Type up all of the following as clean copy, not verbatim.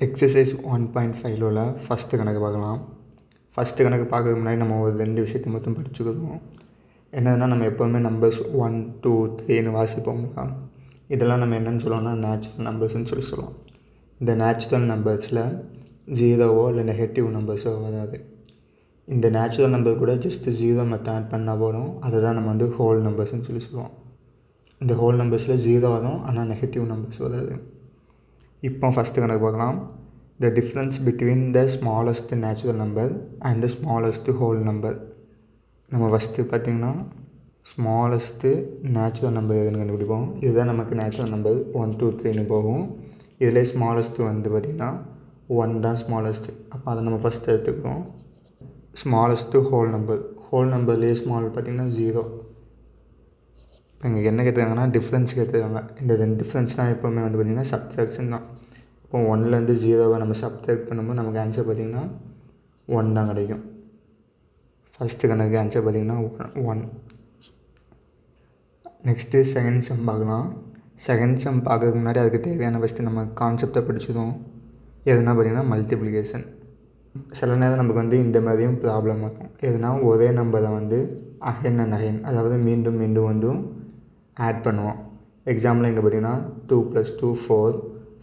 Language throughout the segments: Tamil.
எக்ஸசைஸ் 1.5 உள்ள ஃபஸ்ட்டு கணக்கு பார்க்கலாம். ஃபஸ்ட்டு கணக்கு பார்க்கறதுக்கு முன்னாடி நம்ம ஒரு 2 விஷயத்தை மட்டும் படிச்சுக்கிறோம். என்னதுன்னா, நம்ம எப்போவுமே நம்பர்ஸ் 1, 2, 3ன்னு வாசிப்போம்னா, இதெல்லாம் நம்ம என்னென்னு சொல்லுவோம்னா நேச்சுரல் நம்பர்ஸ்ன்னு சொல்லுவோம். இந்த நேச்சுரல் நம்பர்ஸில் ஜீரோவோ இல்லை நெகட்டிவ் நம்பர்ஸோ வராது. இந்த நேச்சுரல் நம்பர் கூட ஜஸ்ட்டு ஜீரோ மட்டும் ஆட் பண்ணால் போதும். அதை தான் நம்ம வந்து ஹோல் நம்பர்ஸ்ன்னு சொல்லுவோம். இந்த ஹோல் நம்பர்ஸில் ஜீரோ வரும், ஆனால் நெகட்டிவ் நம்பர்ஸ் வராது. இப்போ ஃபஸ்ட்டு கணக்கு பார்க்கலாம். The difference between the smallest natural number and the smallest whole number. நம்ம ஃபஸ்ட்டு பார்த்திங்கன்னா ஸ்மாலஸ்ட்டு நேச்சுரல் நம்பர் எதுன்னு கண்டுபிடிப்போம். இதுதான் நமக்கு நேச்சுரல் நம்பர் 1, 2, 3ன்னு போகும். இதில் ஸ்மாலஸ்ட்டு வந்து பார்த்திங்கன்னா 1 தான் ஸ்மாலஸ்ட்டு. அப்போ அதை நம்ம ஃபஸ்ட்டு எடுத்துக்கிறோம். ஸ்மாலஸ்ட்டு ஹோல் நம்பர்லேயே ஸ்மால் பார்த்திங்கன்னா 0. இப்போ இங்கே என்ன கேட்டுருக்காங்கன்னா டிஃப்ரென்ஸ் கேட்டுருக்காங்க. இந்த 2 டிஃப்ரென்ஸ்னால் எப்போவுமே வந்து பார்த்திங்கன்னா சப்ட்ராக்ஷன் தான். இப்போ 1லேருந்து 0வை நம்ம சப்ட்ராக்ட் பண்ணும்போது நமக்கு ஆன்சர் பார்த்திங்கன்னா 1 தான் கிடைக்கும். ஃபஸ்ட்டு கணக்கு ஆன்சர் பார்த்திங்கன்னா 1. நெக்ஸ்ட்டு செகண்ட் சம் பார்க்கலாம். செகண்ட் சம் பார்க்கறதுக்கு முன்னாடி அதுக்கு தேவையான ஃபஸ்ட்டு நம்ம கான்செப்டை படிச்சிடுவோம். எதுனா பார்த்திங்கன்னா மல்டிப்ளிகேஷன். சில நேரம் நமக்கு வந்து இந்த மாதிரியும் ப்ராப்ளம் வரும். எதுனா ஒரே நம்பரை வந்து அகைன் அண்ட் அகைன், அதாவது மீண்டும் மீண்டும் வந்து ஆட் பண்ணுவோம். எக்ஸாம்பிள் இங்கே பார்த்திங்கன்னா 2 + 2 4,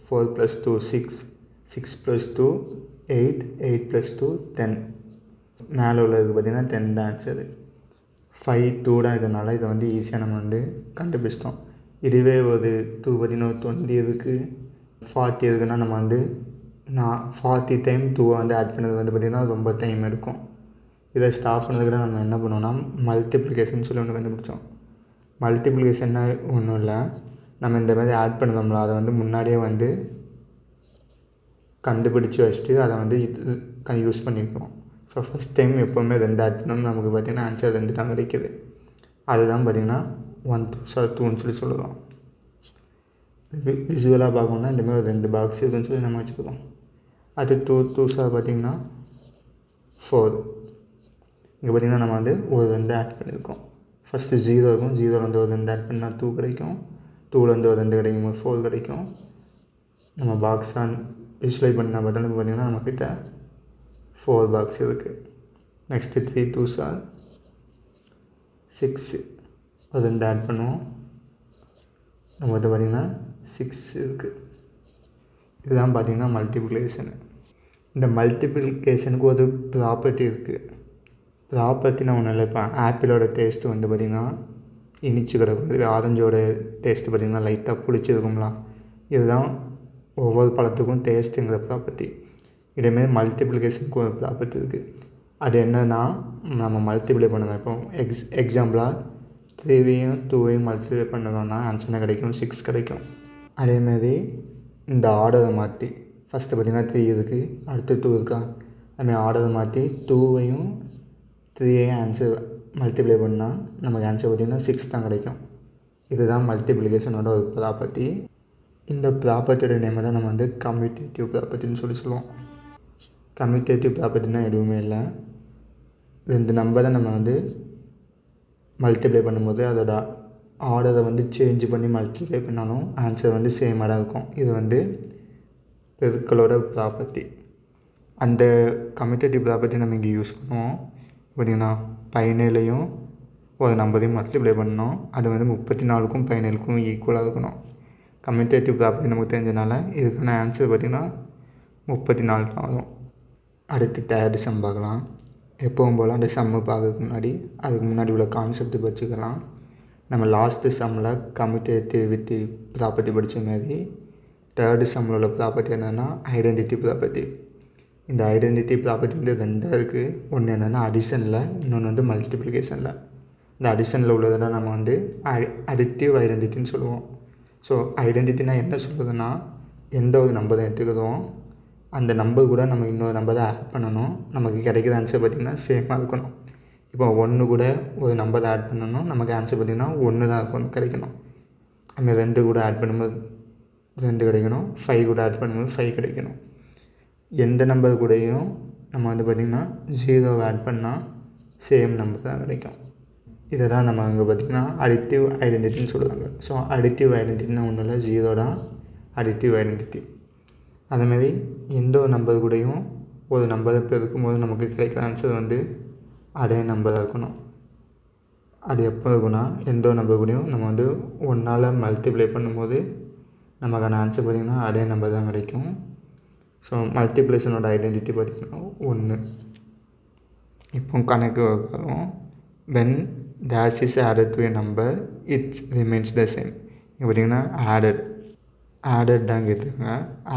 4 + 2 6, 6 + 2 8, 8 + 2 10. மேலே உள்ளதுக்கு பார்த்திங்கன்னா 10 தான் ஆன்சரு. 5 2 தான் இருக்கிறதுனால இதை வந்து ஈஸியாக நம்ம வந்து கண்டுபிடிச்சிட்டோம். இதுவே ஒரு 2 பார்த்திங்கன்னா 20 இருக்குது, 40 இருக்குன்னா நம்ம வந்து 40 டைம் 2 வந்து ஆட் பண்ணது வந்து பார்த்திங்கன்னா ரொம்ப டைம் எடுக்கும். இதை ஸ்டாப் பண்ணதுக்கு நம்ம என்ன பண்ணுவோம்னா மல்டிப்ளிகேஷன் சொல்லி ஒன்று கண்டுபிடிச்சோம். மல்டிப்ளிகேஷன்னா ஒன்றும் இல்லை, நம்ம இந்த மாதிரி ஆட் பண்ணுறோம்ல அதை வந்து முன்னாடியே வந்து கண்டுபிடிச்சி வச்சுட்டு அதை வந்து யூஸ் பண்ணிக்கிறோம். ஸோ ஃபஸ்ட் டைம் எப்போவுமே 2 ஆட் பண்ணோம்னு நமக்கு பார்த்திங்கன்னா ஆன்சர் 2 தான் கிடைக்கிது. அதுதான் பார்த்திங்கன்னா 1 2 2ன்னு சொல்லலாம். விசுவலாக பார்க்கணுன்னா இந்தமாதிரி ஒரு 2 பாக்ஸ் இருக்குன்னு சொல்லி நம்ம வச்சுக்கிறோம். அது 2 2 பார்த்திங்கன்னா 4. இங்கே பார்த்திங்கன்னா நம்ம வந்து ஒரு 2 ஆட் பண்ணியிருக்கோம். ஃபஸ்ட்டு 0 இருக்கும், 0லேருந்து ஒரு 2 ஆட் பண்ணால் 2 கிடைக்கும், 2லேருந்து ஒரு 2 கிடைக்கும், 4 கிடைக்கும். நம்ம பாக்ஸாக விசுவலைஸ் பண்ண பட்டனுக்கு பார்த்திங்கன்னா நம்மக்கிட்ட 4 பாக்ஸ் இருக்குது. நெக்ஸ்ட்டு 3 2 6, ஒரு 2 ஆட் பண்ணுவோம், நம்மகிட்ட பார்த்திங்கன்னா 6 இருக்குது. இதுதான் பார்த்திங்கன்னா மல்டிப்ளிகேஷனு. இந்த மல்டிப்ளிகேஷனுக்கு ஒரு ப்ராப்பர்ட்டி இருக்குது. ப்ராப்பர்ட்டினா ஒன்றும் இல்லை. இப்போ ஆப்பிளோட டேஸ்ட்டு வந்து பார்த்திங்கன்னா இனிச்சு கிடக்கும், இது ஆரஞ்சோட டேஸ்ட்டு பார்த்திங்கன்னா லைட்டாக பிடிச்சிருக்குங்களா. இதுதான் ஒவ்வொரு பழத்துக்கும் டேஸ்ட்டுங்கிற ப்ராப்பர்ட்டி. இதேமாரி மல்டிப்ளிகேஷனுக்கு ஒரு ப்ராப்பர்ட்டி இருக்குது. அது என்னன்னா, நம்ம மல்டிப்ளை பண்ணுவோம். இப்போ எக்ஸாம்பிளாக 3வையும் 2வையும் மல்டிப்ளை பண்ணுறோம்னா ஆன்சர் என்ன கிடைக்கும்? 6 கிடைக்கும். அதேமாரி இந்த ஆர்டரை மாற்றி ஃபஸ்ட்டு பார்த்திங்கன்னா 3 இருக்குது, அடுத்து 2 இருக்கா, அதுமாதிரி ஆர்டரை மாற்றி 2வையும் 3ஐயும் ஆன்சர் மல்டிப்ளை பண்ணால் நமக்கு ஆன்சர் பார்த்திங்கன்னா 6 தான் கிடைக்கும். இதுதான் மல்டிப்ளிகேஷனோட ஒரு ப்ராப்பர்ட்டி. இந்த ப்ராப்பர்ட்டியோட நேமை தான் நம்ம வந்து கம்யூட்டேட்டிவ் ப்ராப்பர்ட்டின்னு சொல்லுவோம். கம்யூட்டேட்டிவ் ப்ராப்பர்ட்டினா எதுவுமே இல்லை, 2 நம்பரை நம்ம வந்து மல்டிப்ளை பண்ணும்போது அதோட ஆர்டரை வந்து சேஞ்ச் பண்ணி மல்டிப்ளை பண்ணாலும் ஆன்சர் வந்து சேமாக தான் இருக்கும். இது வந்து பெருக்களோட ப்ராப்பர்ட்டி. அந்த கம்யூட்டேட்டிவ் ப்ராப்பர்ட்டி நம்ம இங்கே யூஸ் பண்ணுவோம். பார்த்திங்கன்னா 17யும் ஒரு நம்பரையும் மல்டிப்ளை பண்ணோம், அது வந்து 34க்கும் 17க்கும் ஈக்குவலாக இருக்கணும். கம்யூட்டேட்டிவ் ப்ராப்பர்ட்டி நமக்கு தெரிஞ்சனால இதுக்கான ஆன்சர் பார்த்திங்கன்னா 34 தான் வரும். அடுத்து தேர்ட் சம் பார்க்கலாம். எப்பவும் போல் அந்த சம்மு பார்க்கறதுக்கு முன்னாடி அதுக்கு முன்னாடி உள்ள கான்செப்ட் படிச்சுக்கலாம். நம்ம லாஸ்ட்டு சம்மில் கம்யூட்டேட்டிவிட்டி ப்ராப்பர்ட்டி படித்த மாதிரி தேர்டு சம்மில் உள்ள ப்ராப்பர்ட்டி என்னென்னா ஐடென்டிட்டி ப்ராப்பர்ட்டி. இந்த ஐடென்டிட்டி ப்ராப்பர்ட்டி வந்து 2 இருக்குது. ஒன்று என்னென்னா அடிஷனில், இன்னொன்று வந்து மல்டிப்ளிகேஷனில். இந்த அடிஷனில் உள்ளதெல்லாம் நம்ம வந்து அடிட்டிவ் ஐடென்டிட்டின்னு சொல்லுவோம். ஸோ ஐடென்டிட்டினா என்ன சொல்லுதுன்னா, எந்த ஒரு நம்பரை எடுத்துக்கிறோம் அந்த நம்பர் கூட நம்ம இன்னொரு நம்பரை ஆட் பண்ணணும், நமக்கு கிடைக்கிற ஆன்சர் பார்த்திங்கன்னா சேமாக இருக்கணும். இப்போ 1 கூட ஒரு நம்பரை ஆட் பண்ணணும், நமக்கு ஆன்சர் பார்த்திங்கன்னா 1 தான் இருக்கணும் கிடைக்கணும். நம்ம 2 கூட ஆட் பண்ணும்போது 2 கிடைக்கணும், 5 கூட ஆட் பண்ணும்போது 5 கிடைக்கணும். எந்த நம்பர் கூடயும் நம்ம வந்து பார்த்திங்கன்னா 0 ஆட் பண்ணால் சேம் நம்பர் தான் கிடைக்கும். இதை தான் நம்ம அங்கே பார்த்திங்கன்னா அடிட்டிவ் ஐடென்டிட்டின்னு சொல்லுவாங்க. ஸோ அடிட்டிவ் ஐடென்டிட்டின்னா ஒன்றும் இல்லை, 0 தான் அடிட்டிவ் ஐடென்டிட்டி. அதேமாதிரி எந்த ஒரு நம்பர் கூடயும் ஒரு நம்பரை பெருக்கும்போது நமக்கு கிடைக்கிற ஆன்சர் வந்து அதே நம்பராக இருக்கணும். அது எப்போ இருக்குன்னா எந்த ஒரு நம்பர் கூடயும் நம்ம வந்து 1ஆல் மல்டிப்ளை பண்ணும்போது நமக்கான ஆன்சர் பார்த்திங்கன்னா அதே நம்பர் தான் கிடைக்கும். ஸோ மல்டிப்ளேஷனோட ஐடென்டிட்டி பார்த்திங்கன்னா 1. இப்போ கணக்கு வரும். when dash is added to a number it remains the same. இங்கே பார்த்திங்கன்னா ஆடட் தான் கேட்டுருங்க.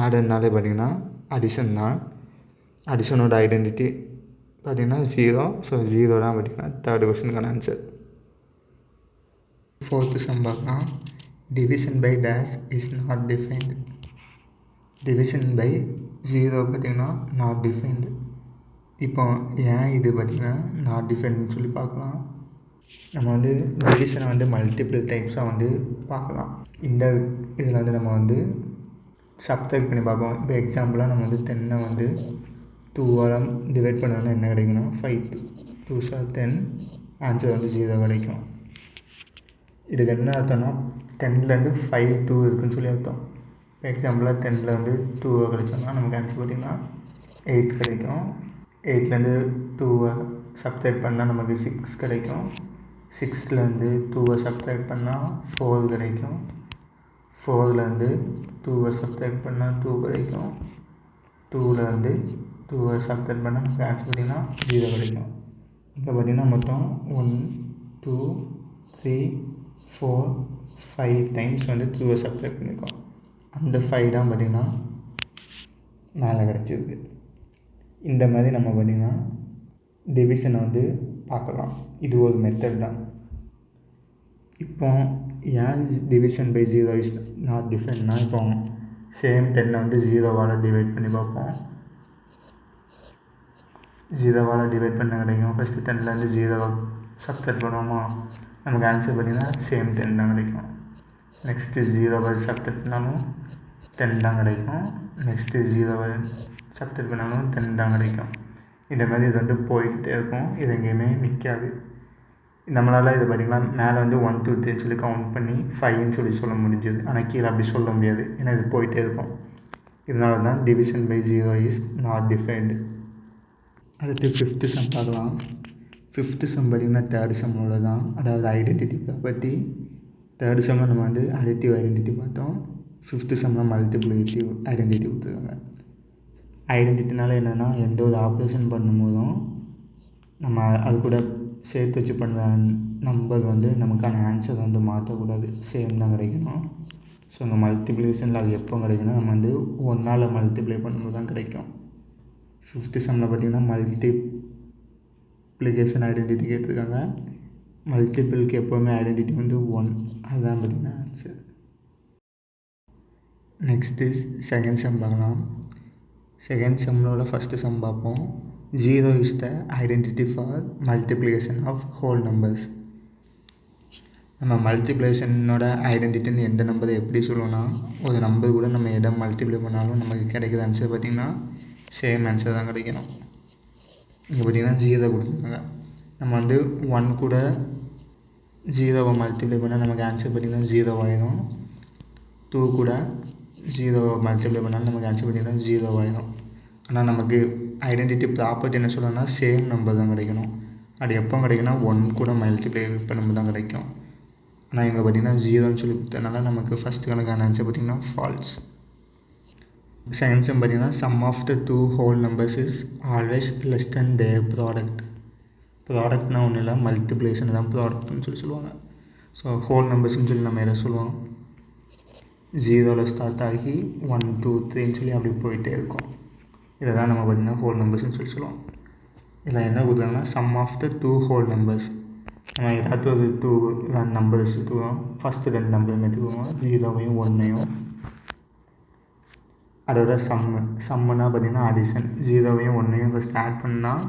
ஆடட்னாலே பார்த்திங்கன்னா அடிஷன் தான். அடிஷனோட ஐடென்டிட்டி பார்த்திங்கன்னா 0. ஸோ 0 தான் பார்த்திங்கன்னா தேர்ட் கொஸ்டினுக்கான ஆன்சர். ஃபோர்த்து சம் பார்க்கலாம். Division by dash is not defined. Division by 0 பார்த்திங்கன்னா நாட் டிஃபைன்டு. இப்போ ஏன் இது பார்த்திங்கன்னா நாட் டிஃபைன்டுன்னு சொல்லி பார்க்கலாம். நம்ம வந்து டிவிஷனை வந்து மல்டிபிள் டைப்ஸாக வந்து பார்க்கலாம். இந்த இதில் வந்து நம்ம வந்து சப்ட்ராக்ட் பண்ணி பார்ப்போம். இப்போ எக்ஸாம்பிளாக நம்ம வந்து 10 வந்து 2ஆல் டிவைட் பண்ணோன்னா என்ன கிடைக்குன்னா 5 2 10 ஆன்சர் வந்து 0 கிடைக்கும். இதுக்கு என்ன அர்த்தம்னா 10லேருந்து 5 2 இருக்குதுன்னு சொல்லி அர்த்தம். இப்போ எக்ஸாம்பிளாக 10ல் வந்து 2 கிடைச்சோம்னா நமக்கு ஆன்சர் பார்த்திங்கன்னா 8 கிடைக்கும். 8லேருந்து 2 சப்ட்ராக்ட் பண்ணால் நமக்கு 6 கிடைக்கும். 6லேருந்து 2 சப்ட்ராக்ட் பண்ணால் 4 கிடைக்கும். 4லேருந்து 2 சப்ட்ராக்ட் பண்ணால் 2 கிடைக்கும். 2லேருந்து 2 சப்ட்ராக்ட் பண்ணால் நமக்கு ஆன்சர் பார்த்திங்கன்னா 0 கிடைக்கும். இப்போ பார்த்திங்கன்னா மொத்தம் 1 2 3 4 5 டைம்ஸ் வந்து 2 சப்ட்ராக்ட் பண்ணியிருக்கோம். அந்த 5 தான் பார்த்திங்கன்னா மேலே கிடச்சிருக்கு. இந்த மாதிரி நம்ம பார்த்திங்கன்னா டிவிஷனை வந்து பார்க்கலாம். இது ஒரு மெத்தட் தான். இப்போ ஏன் டிவிஷன் பை 0 இஸ் நாட் டிஃபைன்னா, இப்போ சேம் 10 வந்து 0வால் டிவைட் பண்ணி பார்ப்போம். 0வால் டிவைட் பண்ண கிடைக்கும். ஃபஸ்ட்டு 10லேருந்து 0 சப்ட்ராக்ட் பண்ணுவோமா, நமக்கு ஆன்சர் பார்த்திங்கன்னா சேம் 10 தான் கிடைக்கும். நெக்ஸ்ட்டு 0 சப்ட்ராக்ட் பண்ணாலும் 10 தான் கிடைக்கும். நெக்ஸ்ட்டு 0 சப்ட்ராக்ட் பண்ணாலும் 10 தான் கிடைக்கும். இந்த மாதிரி இது வந்து போய்கிட்டே இருக்கும். இது எங்கேயுமே நிற்காது. நம்மளால் இது பார்த்திங்கன்னா மேலே வந்து 1 2 3 சொல்லி கவுண்ட் பண்ணி 5ன்னு சொல்ல முடிஞ்சது. ஆனால் கீழே அப்படி சொல்ல முடியாது. ஏன்னா இது போயிட்டே இருக்கும். இதனால தான் division by 0 is not defined. அடுத்து 5th சம் பார்க்கலாம். 5th சம் பார்த்திங்கன்னா தேர்ட் சம்மோட தான். அதாவது ஐடென்டிட்டி ப்ராப்பர்ட்டி. தேர்ட் சம்மில் நம்ம வந்து அடிட்டிவ் ஐடென்டிட்டி பார்த்தோம். 5th சம்மில் மல்டிப்ளிகேட்டிவ் ஐடென்டிட்டி கொடுத்துருக்காங்க. ஐடென்டிட்டினால என்னென்னா எந்த ஒரு ஆப்ரேஷன் பண்ணும்போதும் நம்ம அது கூட சேர்த்து வச்சு பண்ணுற நம்பர் வந்து நமக்கான ஆன்சர் வந்து மாற்றக்கூடாது. சேம் தான் கிடைக்கணும். ஸோ இங்கே மல்டிப்ளிகேஷனில் அது எப்போ கிடைக்குன்னா நம்ம வந்து 1ஆல் மல்டிப்ளை பண்ணும்போது தான் கிடைக்கும். 5th சம்மில் பார்த்திங்கன்னா மல்டிப்ளிகேஷன் ஐடென்டிட்டி கேட்டிருக்காங்க. மல்டிபிளுக்கு எப்போவுமே ஐடென்டிட்டி வந்து 1. அதுதான் பார்த்திங்கன்னா ஆன்சர். நெக்ஸ்ட்டு செகண்ட் சம் பார்க்கலாம். செகண்ட் சம்மோட ஃபஸ்ட்டு சம் பார்ப்போம். 0 is the identity for multiplication of whole numbers. நம்ம மல்டிப்ளிகேஷனோட ஐடென்டிட்டின்னு எந்த நம்பரை எப்படி சொல்லுவோன்னா, ஒரு நம்பர் கூட நம்ம எதை மல்டிப்ளை பண்ணாலும் நமக்கு கிடைக்கிற ஆன்சர் பார்த்திங்கன்னா சேம் ஆன்சர் தான் கிடைக்கணும். இங்கே பார்த்திங்கன்னா 0 கொடுத்துருக்காங்க. நம்ம வந்து 1 கூட 0வை மல்டிப்ளை பண்ணால் நமக்கு ஆன்சர் பார்த்திங்கன்னா 0 ஆயிடும். 2 கூட 0வை மல்டிப்ளை பண்ணாலும் நமக்கு ஆன்சர் பார்த்திங்கன்னா 0 ஆயிடும். ஆனால் நமக்கு ஐடென்டிட்டி ப்ராப்பர்ட்டி என்ன சொல்லணும்னா சேம் நம்பர் தான் கிடைக்கணும். அது எப்போ கிடைக்குன்னா 1 கூட மல்டிப்ளை பண்ணும்போது தான் கிடைக்கும். ஆனால் இங்கே பார்த்திங்கன்னா 0ன்னு சொல்லி கொடுத்ததுனால நமக்கு ஃபஸ்ட்டு கணக்கான ஆன்சர் பார்த்திங்கன்னா ஃபால்ஸ். செகண்ட் சம் பார்த்திங்கன்னா sum of the 2 whole numbers is always less than their product. ப்ராடக்ட்னா ஒன்றும் இல்லை, மல்டிப்ளிகேஷன் தான் ப்ராடக்ட்னு சொல்லுவாங்க. ஸோ ஹோல் நம்பர்ஸ்னு சொல்லி நம்ம எதை சொல்லுவோம், 0ல் ஸ்டார்ட் ஆகி 1 2 3ன்னு சொல்லி அப்படி போயிட்டே இருக்கும். இதை தான் நம்ம பார்த்திங்கன்னா ஹோல் நம்பர்ஸ்னு சொல்லுவோம். இதில் என்ன கொடுத்தாங்கன்னா sum of the 2 whole numbers. நம்ம ஏதாச்சும் ஒரு 2 நம்பர்ஸ் எடுத்துக்குவோம். ஃபஸ்ட்டு 2 நம்பர் எடுத்துக்குவோம், 0வையும் 1ஐயும். அதோட சம்முன்னா பார்த்திங்கன்னா அடிஷன். 0வையும் 1ஐயும் ஃபஸ்ட் ஆட் பண்ணால்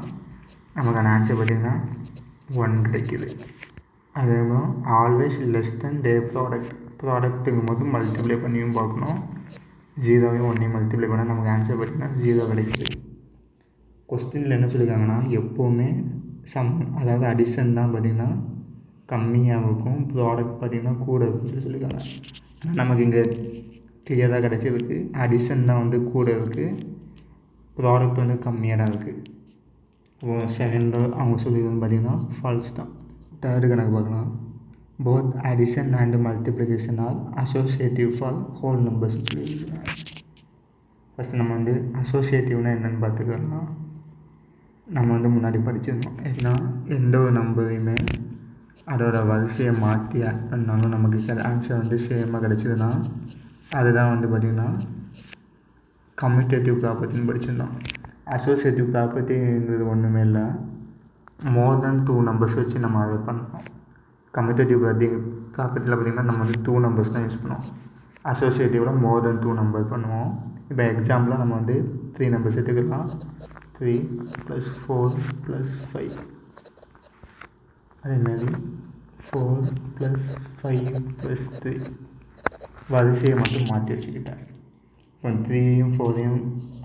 நமக்கான ஆன்சர் பார்த்திங்கன்னா 1 கிடைக்கிது. அதேமாதிரி ஆல்வேஸ் லெஸ் தென் டே ப்ராடக்ட்டுங்கும் போது மல்டிப்ளை பண்ணியும் பார்க்கணும். 0வையும் 1ஐயும் மல்டிப்ளை பண்ணால் நமக்கு ஆன்சர் பார்த்திங்கன்னா 0 கிடைக்கிது. கொஸ்டினில் என்ன சொல்லியிருக்காங்கன்னா எப்போவுமே அதாவது அடிஷன் தான் பார்த்திங்கன்னா கம்மியாக இருக்கும், ப்ராடக்ட் பார்த்திங்கன்னா கூட இருக்குன்னு சொல்லியிருக்காங்க. ஆனால் நமக்கு இங்கே கிளியராக கிடச்சிருக்கு. அடிஷன் தான் வந்து கூட இருக்குது, ப்ராடக்ட் வந்து கம்மியாக தான் இருக்குது. செகண்டில் அவங்க சொல்லியிருக்கிறது பார்த்திங்கன்னா ஃபால்ஸ் தான். தேர்டு கணக்கு பார்க்கலாம். Both addition and multiplication are associative for whole நம்பர்ஸ்னு சொல்லியிருக்காங்க. ஃபஸ்ட்டு நம்ம வந்து அசோசியேட்டிவ்னா என்னென்னு பார்த்துக்கலாம். நம்ம வந்து முன்னாடி படிச்சிருந்தோம். ஏன்னா எந்த ஒரு நம்பரையுமே அதோட வரிசையை மாற்றி ஆட் பண்ணாலும் நமக்கு ஆன்சர் வந்து சேமாக கிடச்சிதுன்னா அதுதான் வந்து பார்த்திங்கன்னா கம்யூட்டேட்டிவ் ப்ராப்பர்ட்டின்னு படிச்சிருந்தோம். அசோசியேட்டிவ் ப்ராப்பர்ட்டிங்கிறது ஒன்றுமே இல்லை, மோர் தென் 2 நம்பர்ஸ் வச்சு நம்ம அதை பண்ணோம். கம்யூட்டேட்டிவ் ப்ராப்பர்ட்டியில் பார்த்திங்கன்னா நம்ம வந்து 2 நம்பர்ஸ் தான் யூஸ் பண்ணுவோம். அசோசியேட்டிவில் மோர் தென் 2 நம்பர் பண்ணுவோம். இப்போ எக்ஸாம்பிளாக நம்ம வந்து 3 நம்பர்ஸ் எடுத்துக்கலாம். 3 + 4 + 5, அதேமாதிரி 4 + 5 + 3 வரிசையை மட்டும் மாற்றி வச்சுக்கிட்டேன். இப்போ 3யும் 4யும்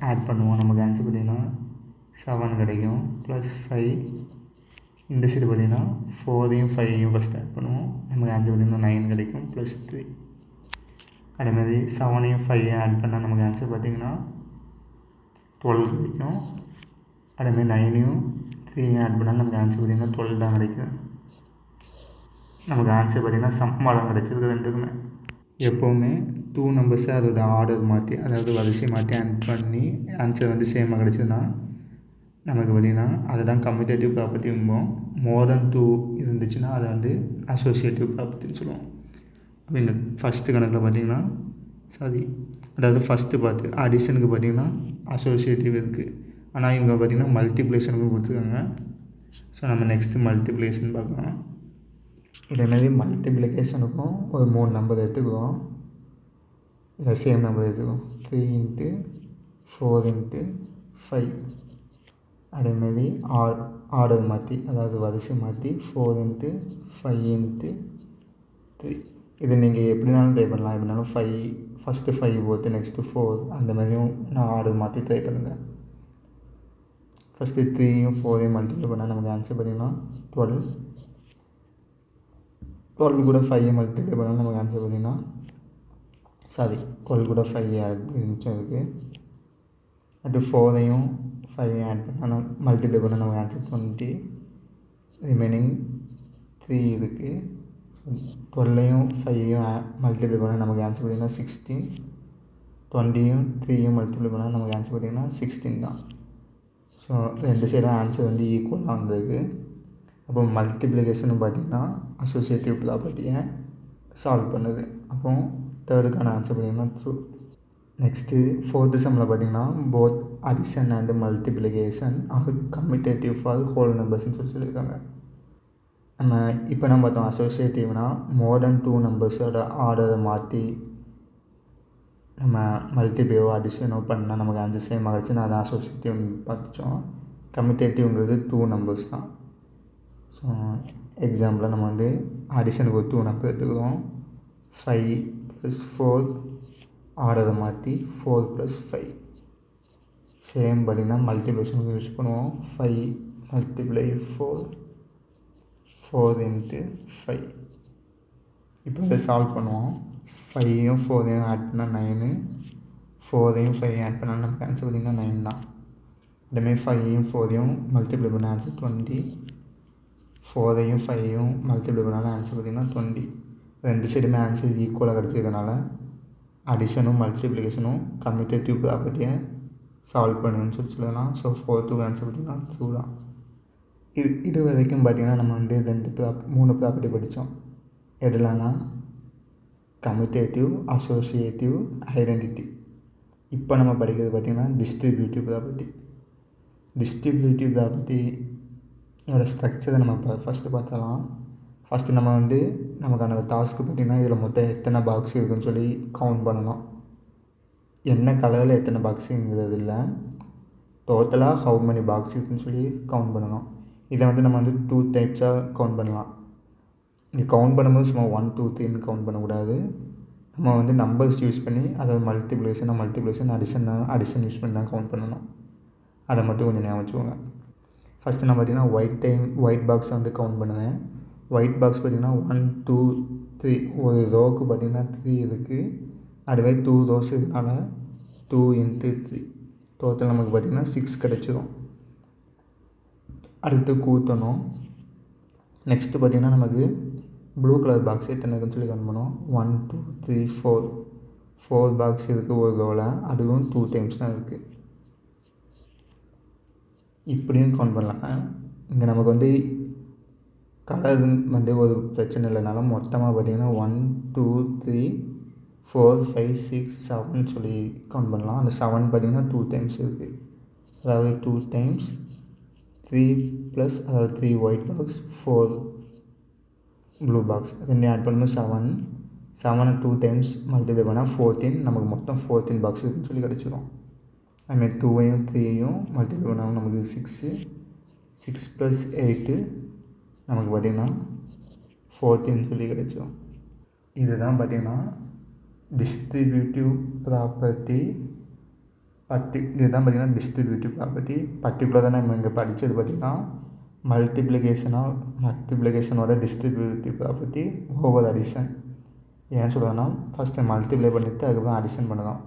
ஆட் பண்ணுவோம். நமக்கு ஆன்சர் பார்த்திங்கன்னா 7 கிடைக்கும். +5 இந்த சைடு பார்த்திங்கன்னா 4யும் 5யும் ஃபஸ்ட் ஆட் பண்ணுவோம். நமக்கு ஆன்சர் பார்த்திங்கன்னா 9 கிடைக்கும். +3 அதேமாதிரி 7யும் 5யும் ஆட் பண்ணால் நமக்கு ஆன்சர் பார்த்திங்கன்னா 12 கிடைக்கும். அதேமாதிரி 9யும் 3யும் ஆட் பண்ணால் நமக்கு ஆன்சர் பார்த்திங்கன்னா 12 தான் கிடைக்கும். நமக்கு ஆன்சர் பார்த்திங்கன்னா சம்மாடம் கிடச்சிருக்கு ரெண்டுக்குமே. எப்போவுமே 2 நம்பர்ஸை அதோட ஆர்டர் மாற்றி, அதாவது வரிசை மாற்றி ஆட் பண்ணி ஆன்சர் வந்து சேமாக கிடச்சதுன்னா நமக்கு பார்த்திங்கன்னா அதை தான் கம்யூட்டேட்டிவ் ப்ராப்பர்ட்டிங்கும்போம். மோர் தென் 2 இருந்துச்சுன்னா அதை வந்து அசோசியேட்டிவ் ப்ராப்பர்ட்டின்னு சொல்லுவோம். அப்போ இந்த ஃபஸ்ட்டு கணக்கில் பார்த்திங்கன்னா அதாவது ஃபஸ்ட்டு பார்த்து அடிஷனுக்கு பார்த்திங்கன்னா அசோசியேட்டிவ் இருக்குது, ஆனால் இவங்க பார்த்திங்கன்னா மல்டிப்ளிகேஷனுக்கும் கொடுத்துருக்காங்க. ஸோ நம்ம நெக்ஸ்ட்டு மல்டிப்ளிகேஷன் பார்க்கலாம். இதேமாதிரி மல்டிப்ளிகேஷனுக்கும் ஒரு 3 நம்பர் எடுத்துக்குவோம். இல்லை சேம் நம்பர் எடுத்துக்குவோம். 3 × 4 × 5 அதேமாதிரி ஆர்டர் மாற்றி, அதாவது வரிசை மாற்றி 4 × 5 × 3 இது நீங்கள் எப்படினாலும் ட்ரை பண்ணலாம். எப்படினாலும் 5 ஃபஸ்ட்டு 5 போட்டு நெக்ஸ்ட்டு 4 அந்த மாதிரியும் நான் ஆர்டர் மாற்றி ட்ரை பண்ணுங்கள். ஃபஸ்ட்டு 3யும் 4யும் மல்டிப்ளை பண்ணால் நமக்கு ஆன்சர் பார்த்திங்கன்னா 12. 12 கூட 5 மல்டிப்ளை பண்ணால் நமக்கு ஆன்சர் பார்த்திங்கன்னா 12 கூட 5 ஆட் மிச்சம் இருக்குது. அடுத்து 4யும் 5யும் ஆட் பண்ணால் மல்டிப்ளை பண்ணால் நமக்கு ஆன்சர் 20. ரிமைனிங் 3 இருக்குது. 12யும் 5யும் மல்டிப்ளை பண்ணால் நமக்கு ஆன்சர் பார்த்திங்கன்னா 16. 20யும் 3யும் மல்டிப்ளை பண்ணால் நமக்கு ஆன்சர் பார்த்திங்கன்னா 16 தான். ஸோ ரெண்டு சைடும் ஆன்சர் வந்து ஈக்குவலாக வந்திருக்கு. அப்போ மல்டிப்ளிகேஷனும் பார்த்திங்கன்னா அசோசியேட்டிவ் ப்ராப்பர்ட்டியை சால்வ் பண்ணுது. அப்போ தேர்டுக்கான ஆன்சர் பார்த்திங்கன்னா ட்ரூ. நெக்ஸ்ட்டு 4th சம்மில் பார்த்திங்கன்னா both addition and multiplication are commutative for whole நம்பர்ஸ்னு சொல்லியிருக்காங்க. நம்ம இப்போ நம்ம பார்த்தோம் அசோசியேட்டிவ்னா மோர் தென் 2 நம்பர்ஸோட ஆர்டரை மாற்றி நம்ம மல்டிப்ளையோ அடிஷனோ பண்ணால் நமக்கு ஆன்சர் சேம் ஆகிடுச்சுன்னா அதான் அசோசியேட்டிவ்னு பார்த்துச்சோம். கம்யூட்டேட்டிவ்ங்கிறது 2 நம்பர்ஸ் தான். ஸோ எக்ஸாம்பிளாக நம்ம வந்து அடிஷனுக்கு ஒரு 2 நம்பர் எடுத்துக்கிறோம். 5 + 4 ஆர்டரை மாற்றி 4 + 5. சேம் பார்த்திங்கன்னா மல்டிப்ளிகேஷனுக்கு யூஸ் பண்ணுவோம். 5 × 4 4 × 5. இப்போ இதை சால்வ் பண்ணுவோம். 5யும் 4யும் ஆட் பண்ணால் 9, 4யும் 5யும் ஆட் பண்ணால் நமக்கு ஆன்சர் பார்த்திங்கன்னா 9 தான். இதேமாதிரி 5யும் 4யும் மல்டிப்ளை பண்ண ஆன்சர் 20, 4யும் 5யும் மல்டிப்ளை பண்ணாலும் ஆன்சர் பார்த்திங்கன்னா 20. ரெண்டு சைடுமே ஆன்சர் ஈக்குவலாக கிடச்சிருக்கனால அடிஷனும் மல்டிப்ளிகேஷனும் கம்யூட்டேட்டிவ் ப்ராப்பர்ட்டியை சால்வ் பண்ணுன்னு சொல்லலாம். ஸோ 4th ஆன்சர் பார்த்திங்கன்னா ட்ரூ தான். இது வரைக்கும் பார்த்திங்கன்னா நம்ம வந்து 3 ப்ராப்பர்ட்டி படித்தோம். எதுலான்னா கம்யூட்டேட்டிவ், அசோசியேட்டிவ், ஐடென்டிட்டி. இப்போ நம்ம படிக்கிறது பார்த்திங்கன்னா டிஸ்ட்ரிபியூட்டிவ் ப்ராப்பர்ட்டி. டிஸ்ட்ரிபியூட்டிவ் ப்ராப்பர்ட்டியோட ஸ்ட்ரக்சரை நம்ம ஃபஸ்ட்டு பார்த்தலாம். ஃபஸ்ட்டு நம்ம வந்து நமக்கான டாஸ்க்கு பார்த்திங்கன்னா இதில் மொத்தம் எத்தனை பாக்ஸ் இருக்குதுன்னு சொல்லி கவுண்ட் பண்ணணும். என்ன கலரில் எத்தனை பாக்ஸுங்கிறது இல்லை, டோட்டலாக ஹவு மெனி பாக்ஸ் இருக்குதுன்னு சொல்லி கவுண்ட் பண்ணணும். இதை வந்து நம்ம வந்து 2 டைப்ஸாக கவுண்ட் பண்ணலாம். இங்கே கவுண்ட் பண்ணும்போது சும்மா 1 2 3ன்னு கவுண்ட் பண்ணக்கூடாது. நம்ம வந்து நம்பர்ஸ் யூஸ் பண்ணி, அதாவது மல்டிப்ளிகேஷன் அடிஷன் யூஸ் பண்ணி தான் கவுண்ட் பண்ணணும். அதை மட்டும் கொஞ்சம் ஞாபகம் வச்சுக்கோங்க. ஃபஸ்ட்டு நான் பார்த்திங்கன்னா ஒயிட் பாக்ஸை வந்து கவுண்ட் பண்ணுவேன். ஒயிட் பாக்ஸ் பார்த்திங்கன்னா 1 2 3 ஒரு ரோவுக்கு பார்த்திங்கன்னா 3 இருக்குது. அதுவே 2 rows இதனால 2 × 3 டோட்டல் நமக்கு பார்த்திங்கன்னா 6 கிடச்சிரும். அடுத்து கூட்டணும். நெக்ஸ்ட்டு பார்த்திங்கன்னா நமக்கு ப்ளூ கலர் பாக்ஸ் எத்தனை இருக்குன்னு சொல்லி கவுண்ட் பண்ணுவோம். 1 2 3 4 பாக்ஸ் இருக்குது ஒரு ரோவில். அதுவும் 2 டைம்ஸ் தான் இருக்குது. இப்படியும் கவுண்ட் பண்ணலாம். இங்கே நமக்கு வந்து கலர் வந்து ஒரு பிரச்சனை இல்லைனாலும் மொத்தமாக பார்த்திங்கன்னா 1 2 3 4 5 6 7 சொல்லி கவுண்ட் பண்ணலாம். அந்த 7 பார்த்திங்கன்னா 2 டைம்ஸ் இருக்குது. அதாவது 2 டைம்ஸ் 3 ப்ளஸ் அதாவது 3 ஒயிட் பாக்ஸ் 4 ப்ளூ பாக்ஸ் ரெண்டையும் ஆட் பண்ணும்போது 7 2 டைம்ஸ் மல்டிப்ளை பண்ணால் 14. நமக்கு மொத்தம் 14 பாக்ஸ் இருக்குன்னு சொல்லி கிடச்சிடும். அதுமாதிரி 2ஐயும் 3ஐயும் மல்டிப்ளை பண்ணாலும் நமக்கு 6 ப்ளஸ் 8 நமக்கு பார்த்திங்கன்னா 14 சொல்லி கிடச்சிடும். இதுதான் பார்த்திங்கன்னா டிஸ்ட்ரிபியூட்டிவ் ப்ராப்பர்ட்டி இதுதான் பார்த்திங்கன்னா டிஸ்ட்ரிபியூட்டிவ் ப்ராப்பர்ட்டி. பர்டிகுலராக நம்ம இங்கே படித்தது பார்த்திங்கன்னா மல்டிப்ளிகேஷனோட டிஸ்ட்ரிபியூட்டிவ் ப்ராப்பர்ட்டி ஓவர் அடிஷன். ஏன் சொல்கிறேன்னா ஃபஸ்ட்டு மல்டிப்ளை பண்ணிவிட்டு அதுக்கப்புறம் அடிஷன் பண்ணலாம்.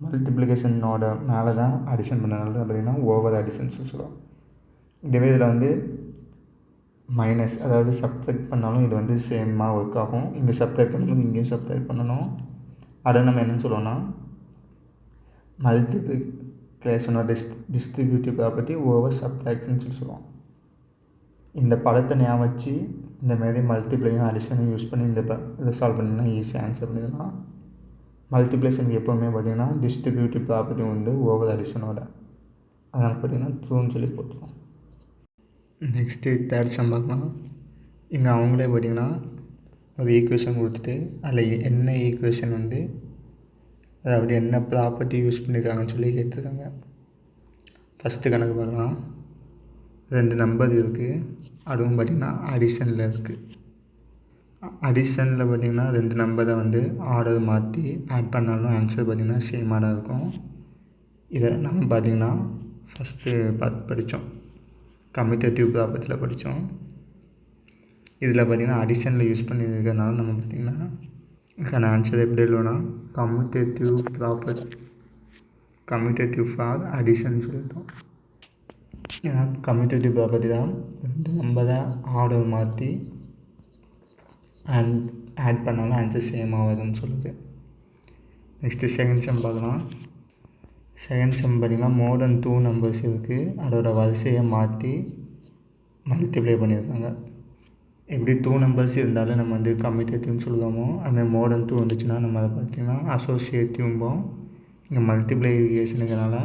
மல்டிப்ளிகேஷனோட மேலே தான் அடிஷன் பண்ணனால தான் பார்த்திங்கன்னா ஓவர் அடிஷன் சொல்லுவோம். இதுவே இதில் வந்து மைனஸ் அதாவது சப்ட்ராக்ட் பண்ணாலும் இது வந்து சேமாக ஒர்க் ஆகும். இங்கே சப்ட்ராக்ட் பண்ணும்போது இங்கேயும் சப்ட்ராக்ட் பண்ணணும். அதை நம்ம என்னென்னு சொல்லுவோம்னா மல்டிப்ளிகேஷனோட டிஸ்ட்ரிபியூட்டிவ் ப்ராப்பர்ட்டி ஓவர் சப்ட்ராக்ஷன் சொல்லி சொல்லுவோம். இந்த படத்தை ஞாபகம் வச்சு இந்தமாரி மல்டிப்ளையும் அடிஷனையும் யூஸ் பண்ணி இதை சால்வ் பண்ணிங்கன்னா ஈஸியாக ஆன்சர் பண்ணிடலாம். மல்டிப்ளிகேஷனுக்கு எப்போவுமே பார்த்திங்கன்னா டிஸ்ட்ரிபியூட்டிவ் ப்ராப்பர்ட்டி வந்து ஓவர் அடிஷனோட, அதனால் பார்த்திங்கன்னா ட்ரூன்னு சொல்லி போட்டுருவோம். நெக்ஸ்ட்டு தேர்ட் சம் பார்க்கலாம். இங்கே அவங்களே பார்த்திங்கன்னா ஒரு ஈக்குவேஷன் கொடுத்துட்டு அதில் என்ன ஈக்குவேஷன் வந்து அதாவது என்ன ப்ராப்பர்ட்டி யூஸ் பண்ணியிருக்காங்கன்னு சொல்லி கேட்டிருக்காங்க. ஃபஸ்ட்டு கணக்கு பார்க்கலாம். 2 நம்பர் இருக்குது. அதுவும் பார்த்திங்கன்னா அடிஷனில் இருக்குது. அடிஷனில் பார்த்திங்கன்னா 2 நம்பரை வந்து ஆர்டர் மாற்றி ஆட் பண்ணாலும் ஆன்சர் பார்த்திங்கன்னா சேமாக தான் இருக்கும். இதை நம்ம பார்த்திங்கன்னா ஃபஸ்ட்டு படித்தோம், கம்யூட்டேட்டிவ் ப்ராப்பர்ட்டியில் படித்தோம். இதில் பார்த்திங்கன்னா அடிஷனில் யூஸ் பண்ணியிருக்கிறதுனால நம்ம பார்த்திங்கன்னா இதுக்கான ஆன்சர் எப்படி இல்லைன்னா கம்யூட்டேட்டிவ் ஃபார் அடிஷன் சொல்லிட்டோம். ஏன்னா கம்யூட்டேட்டிவ் ப்ராப்பர்ட்டி தான் 2 நம்பரை ஆர்டர் மாற்றி ஆட் பண்ணாலும் ஆன்சர் சேம் ஆகாதுன்னு சொல்லுது. நெக்ஸ்ட்டு செகண்ட் சம் பார்க்கலாம். செகண்ட் சம் பார்த்திங்கன்னா மோர் தென் 2 நம்பர்ஸ் இருக்குது. அதோட வரிசையை மாற்றி மல்டிப்ளை பண்ணியிருக்காங்க. எப்படி 2 நம்பர்ஸ் இருந்தாலும் நம்ம வந்து கம்யூட்டேட்டிவ்னு சொல்லுவோமோ அதுமாதிரி மோர் தென் 2 வந்துச்சுன்னா நம்ம அதை பார்த்திங்கன்னா அசோசியேட்டிவ்ம்போம். இங்கே மல்டிப்ளிகேஷனுங்கிறனால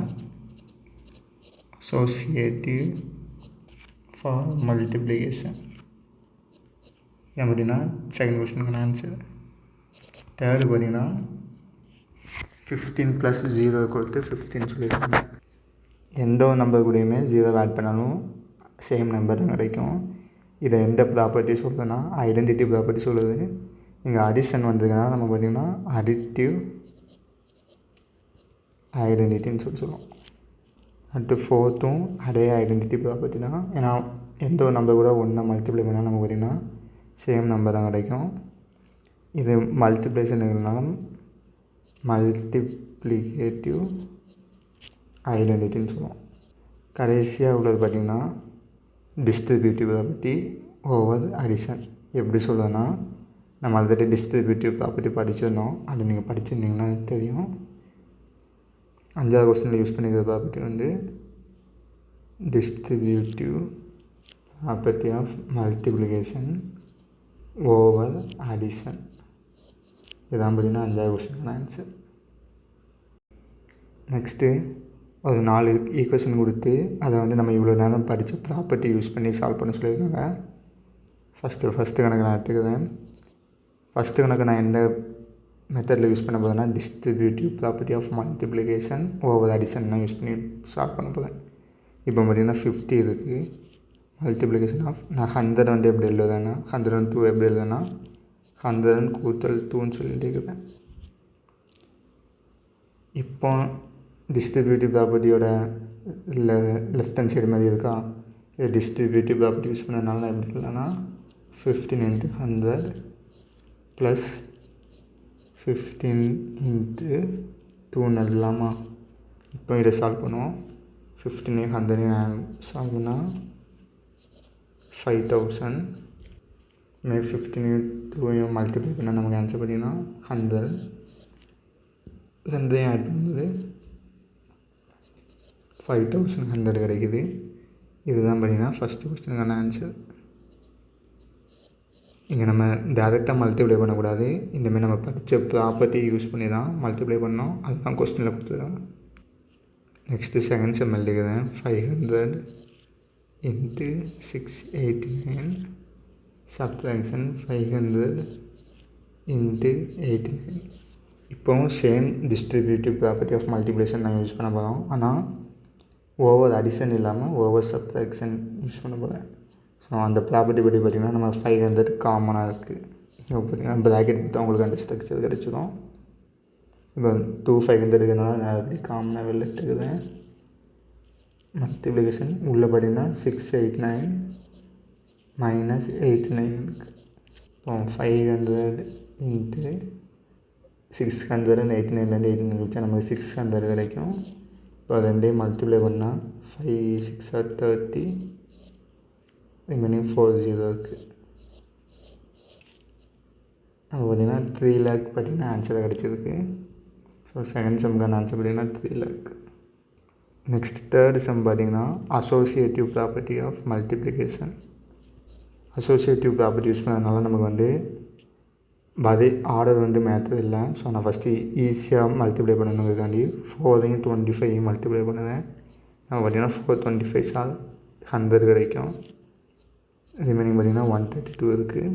அசோசியேட்டிவ் ஃபார் மல்டிப்ளிகேஷன். ஏன் பார்த்திங்கன்னா செகண்ட் கொஸ்டினுக்கான ஆன்சர். தேர்டு பார்த்திங்கன்னா 15 + 0 = 15 சொல்லியிருக்காங்க. எந்த ஒரு நம்பர் கூடயுமே 0 ஆட் பண்ணாலும் சேம் நம்பர் தான் கிடைக்கும். இதை எந்த ப்ராப்பர்ட்டி சொல்லுதுன்னா ஐடென்டிட்டி ப்ராப்பர்ட்டி சொல்லுது. இங்கே அடிஷன் வந்ததுனால நம்ம பார்த்திங்கன்னா அடிட்டிவ் ஐடென்டிட்டின்னு சொல்லுவோம். அடுத்து 4த்தும் அதே ஐடென்டிட்டி ப்ராப்பர்ட்டி தான். ஏன்னா எந்த ஒரு நம்பர் கூட 1 மல்டிப்ளை பண்ணால் நம்ம பார்த்திங்கன்னா சேம் நம்பர் தான் கிடைக்கும். இது மல்டிப்ளிகேஷனுனால மல்டிப்ளிகேட்டிவ் ஐடென்டிட்டின்னு சொல்லுவோம். கடைசியாக உள்ளது பார்த்திங்கன்னா டிஸ்ட்ரிபியூட்டிவ் ப்ராப்பர்ட்டி ஓவர் அடிஷன். எப்படி சொல்லுதுன்னா நம்ம ஆல்ரெடி டிஸ்ட்ரிபியூட்டிவ் ப்ராப்பர்ட்டி படிச்சிருந்தோம். அது நீங்கள் படிச்சிருந்தீங்கன்னா தெரியும். 5வது கொஸ்டினில் யூஸ் பண்ணிக்கிற ப்ராப்பர்ட்டி வந்து distributive property of multiplication over addition. இதான் பார்த்திங்கன்னா 5வது கொஸ்டினுக்கான ஆன்சர். நெக்ஸ்ட்டு ஒரு 4 ஈக்குவேஷன் கொடுத்து அதை வந்து நம்ம இவ்வளோ நேரம் படித்த ப்ராப்பர்ட்டி யூஸ் பண்ணி சால்வ் பண்ண சொல்லியிருக்காங்க. ஃபஸ்ட்டு கணக்கு நான் எடுத்துக்கிறேன். ஃபஸ்ட்டு கணக்கு நான் எந்த மெத்தடில் யூஸ் பண்ண போகிறேன்னா distributive property of multiplication over addition தான் யூஸ் பண்ணி சால்வ் பண்ண போகிறேன். இப்போ பார்த்திங்கன்னா 50 இருக்குது. மல்டிப்ளிகேஷன் ஆஃப் நான் 100 வந்து எப்படி எழுதுனா 102 எப்படி எழுதுனா 100 = 2ன்னு சொல்லிட்டு இருக்கிறேன். இப்போ டிஸ்ட்ரிபியூட்டிவ் ப்ராப்பர்ட்டியோட லெஃப்ட் ஹேண்ட் சைடு மாதிரி இருக்கா, இது டிஸ்ட்ரிபியூட்டிவ் ப்ராப்பர்ட்டி யூஸ் பண்ணனால நான் எப்படி இல்லைன்னா 15 × 100 + 15 into 2 எழுதலாமா? இப்போ இதை சால்வ் பண்ணுவோம். 15 100 சால்வ் பண்ணால் 5000. மே 15 2 மல்டிப்ளை பண்ணால் நமக்கு ஆன்சர் பார்த்திங்கன்னா 100. 2 ஆட் பண்ணும்போது 5100 கிடைக்குது. இதுதான் பார்த்திங்கன்னா ஃபஸ்ட்டு கொஸ்டினுக்கான ஆன்சர். இங்கே நம்ம டேரெக்டாக மல்டிப்ளை பண்ணக்கூடாது. இந்தமாதிரி நம்ம படித்த ப்ராப்பர்ட்டி யூஸ் பண்ணி தான் மல்டிப்ளை பண்ணோம். அதுதான் கொஸ்டினில் கொடுத்துருக்காங்க. நெக்ஸ்ட்டு செகண்ட் செம் எழுதிக்கிறேன். 500 into 689 சப்ட்ராக்ஷன் 500 into 89. இப்போவும் same distributive property of multiplication நான் யூஸ் பண்ண போகிறோம். ஆனால் ஓவர் அடிஷன் இல்லாமல் ஓவர் சப்ட்ராக்ஷன் யூஸ் பண்ண போகிறேன். ஸோ அந்த ப்ராப்பர்ட்டி பற்றி பார்த்திங்கன்னா நம்ம 500 காமனாக இருக்குது. இப்போ பார்த்திங்கன்னா ப்ராக்கெட் பார்த்தா உங்களுக்கு அந்த ஸ்ட்ரக்சர் கிடச்சிடும். இப்போ 500 இருக்கிறதுனால நான் அப்படி காமனாக வெளில எடுத்துக்கிறேன். மல்டிப்ளிகேஷன் உள்ளே பார்த்திங்கன்னா 689 minus 89 இப்போ 500 into 600 89 கழிச்சா நமக்கு 600 கிடைக்கும். இப்போ ரெண்டையும் மல்டிப்ளை பண்ணால் 5 6 30 ரிமைனிங் 40 இருக்குது. அப்போ பார்த்திங்கன்னா 3 lakh பார்த்திங்கன்னா ஆன்சராக கிடச்சிருக்கு. ஸோ செகண்ட் செம்க்கான ஆன்சர் பார்த்திங்கன்னா 3 lakh. நெக்ஸ்ட் தேர்ட் செம் பார்த்திங்கன்னா associative property of multiplication. Associative property use பண்ணதுனால நமக்கு ஆர்டர் மேட்ரு இல்லை. ஸோ நான் ஃபஸ்ட்டு ஈஸியாக மல்டிப்ளை பண்ணணுங்கிறதுக்காண்டி 4 25 மல்டிப்ளை பண்ணுவேன். நான் பார்த்திங்கன்னா 425 100 கிடைக்கும். ரிமைனிங் பார்த்திங்கன்னா 132 இருக்குது.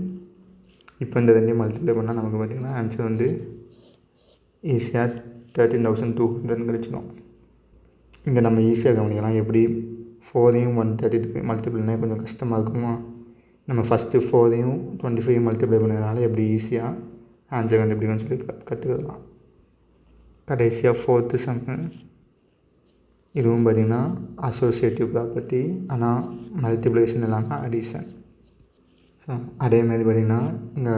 இப்போ இந்த ரெண்டையும் மல்டிப்ளை பண்ணால் நமக்கு பார்த்திங்கன்னா ஆன்சர் ஈஸியாக 13,200 கிடைச்சிடும். இங்கே நம்ம ஈஸியாக கவனிக்கலாம். எப்படி 4 132 மல்டிப்ளைனா கொஞ்சம் கஷ்டமாக இருக்குமா? நம்ம ஃபஸ்ட்டு 4 25 மல்டிப்ளை பண்ணதுனால எப்படி ஈஸியாக ஆன்சர் கண்டுபிடிக்கணும்னு சொல்லி கற்றுக்கலாம். கடைசியாக 4th சம். இதுவும் பார்த்திங்கன்னா அசோசியேட்டிவ் ப்ராப்பர்ட்டி, ஆனால் மல்டிப்ளிகேஷன் இல்லாமல் அடிஷன். ஸோ அதேமாதிரி பார்த்திங்கன்னா இந்த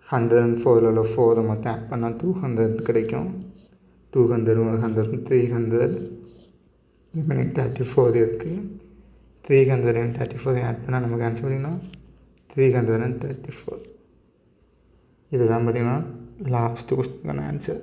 104 உள்ள 4 மொத்தம் ஆட் பண்ணால் 200 கிடைக்கும். 200 100 300 ரிமைனிங் 34 இருக்குது. 300 34 ஆட் பண்ணால் நமக்கு ஆன்சர் பார்த்திங்கன்னா 334. இதுதான் பார்த்திங்கன்னா லாஸ்ட்டு கொஸ்டினுக்கான ஆன்சர்.